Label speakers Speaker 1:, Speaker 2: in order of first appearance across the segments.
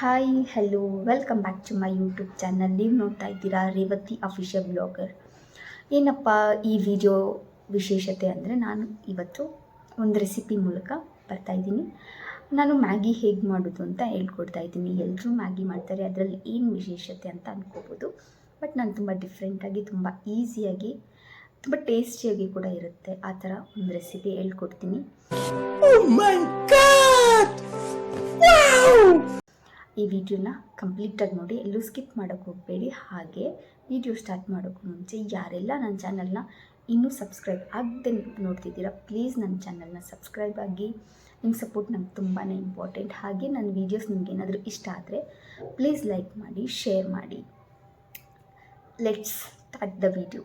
Speaker 1: Hi hello welcome back to my YouTube channel. ನೀವು ನೋಡ್ತಾ ಇದ್ದೀರಾ ರೇವತಿ ಅಫಿಷಿಯಲ್ ಬ್ಲಾಗರ್. ಏನಪ್ಪ ಈ ವಿಡಿಯೋ ವಿಶೇಷತೆ ಅಂದರೆ, ನಾನು ಇವತ್ತು ಒಂದು ರೆಸಿಪಿ ಮೂಲಕ ಬರ್ತಾಯಿದ್ದೀನಿ. ನಾನು ಮ್ಯಾಗಿ ಹೇಗೆ ಮಾಡೋದು ಅಂತ ಹೇಳ್ಕೊಡ್ತಾ ಇದ್ದೀನಿ. ಎಲ್ಲರೂ ಮ್ಯಾಗಿ ಮಾಡ್ತಾರೆ, ಅದರಲ್ಲಿ ಏನು ವಿಶೇಷತೆ ಅಂತ ಅಂದ್ಕೋಬೋದು. ಬಟ್ ನಾನು ತುಂಬ ಡಿಫ್ರೆಂಟಾಗಿ, ತುಂಬ ಈಸಿಯಾಗಿ, ತುಂಬ ಟೇಸ್ಟಿಯಾಗಿ ಕೂಡ ಇರುತ್ತೆ. ಆ ಥರ ಒಂದು ರೆಸಿಪಿ ಹೇಳ್ಕೊಡ್ತೀನಿ. ಈ ವಿಡಿಯೋನ ಕಂಪ್ಲೀಟಾಗಿ ನೋಡಿ, ಎಲ್ಲೂ ಸ್ಕಿಪ್ ಮಾಡೋಕ್ಕೆ ಹೋಗಬೇಡಿ. ಹಾಗೆ ವಿಡಿಯೋ ಸ್ಟಾರ್ಟ್ ಮಾಡೋಕ್ಕೂ ಮುಂಚೆ ಯಾರೆಲ್ಲ ನನ್ನ ಚಾನಲ್ನ ಇನ್ನೂ ಸಬ್ಸ್ಕ್ರೈಬ್ ಆಗದೆ ನೋಡ್ತಿದ್ದೀರಾ, ಪ್ಲೀಸ್ ನನ್ನ ಚಾನಲ್ನ ಸಬ್ಸ್ಕ್ರೈಬ್ ಆಗಿ. ನಿಮ್ಮ ಸಪೋರ್ಟ್ ನಮ್ಗೆ ತುಂಬಾ ಇಂಪಾರ್ಟೆಂಟ್. ಹಾಗೆ ನನ್ನ ವೀಡಿಯೋಸ್ ನಿಮ್ಗೆ ಏನಾದರೂ ಇಷ್ಟ ಆದರೆ ಪ್ಲೀಸ್ ಲೈಕ್ ಮಾಡಿ, ಶೇರ್ ಮಾಡಿ. Let's start the video.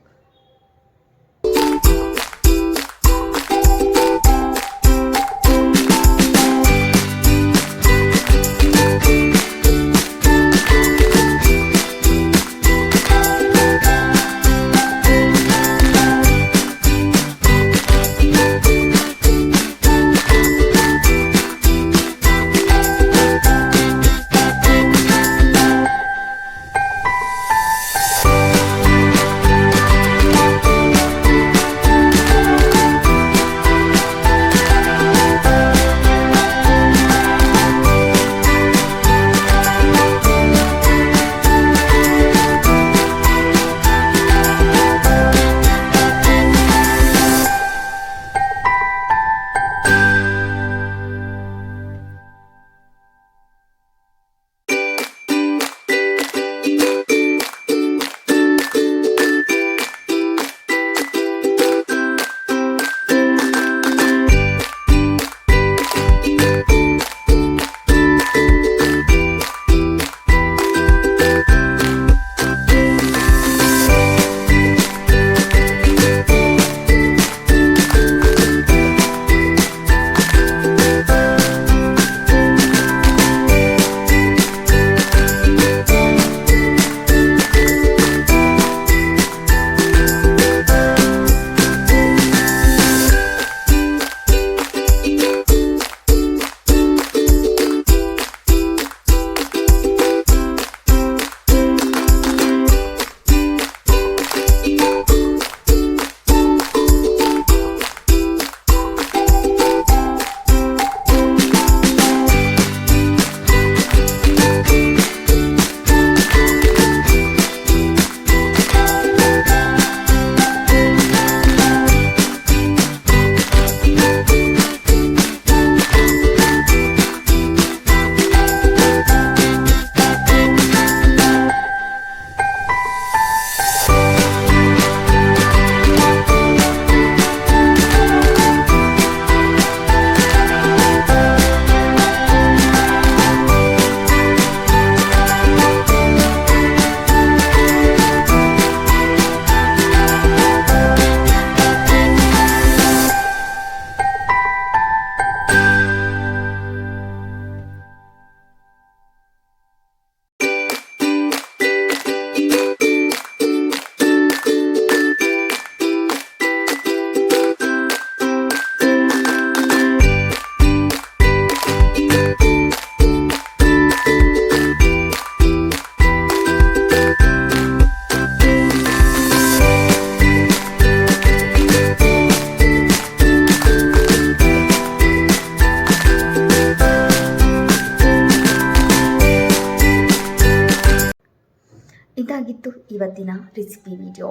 Speaker 1: ಇದಾಗಿತ್ತು ಇವತ್ತಿನ ರೆಸಿಪಿ ವಿಡಿಯೋ.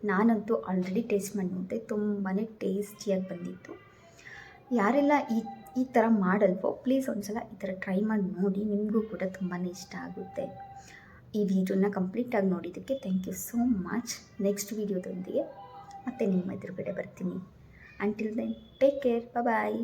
Speaker 1: ನಾನಂತೂ ಆಲ್ರೆಡಿ ಟೇಸ್ಟ್ ಮಾಡಿ ನೋಡಿದೆ, ತುಂಬಾ ಟೇಸ್ಟಿಯಾಗಿ ಬಂದಿತ್ತು. ಯಾರೆಲ್ಲ ಈ ಥರ ಮಾಡಲ್ವೋ ಪ್ಲೀಸ್ ಒಂದ್ಸಲ ಈ ಥರ ಟ್ರೈ ಮಾಡಿ ನೋಡಿ, ನಿಮಗೂ ಕೂಡ ತುಂಬಾ ಇಷ್ಟ ಆಗುತ್ತೆ. ಈ ವಿಡಿಯೋನ ಕಂಪ್ಲೀಟಾಗಿ ನೋಡಿದ್ದಕ್ಕೆ thank you so much. Next ವಿಡಿಯೋದೊಂದಿಗೆ ಮತ್ತೆ ನಿಮ್ಮ ಎದುರುಗಡೆ ಬರ್ತೀನಿ. ಅಂಟಿಲ್ ದೆನ್ ಟೇಕ್ ಕೇರ್, ಬಾಯ್.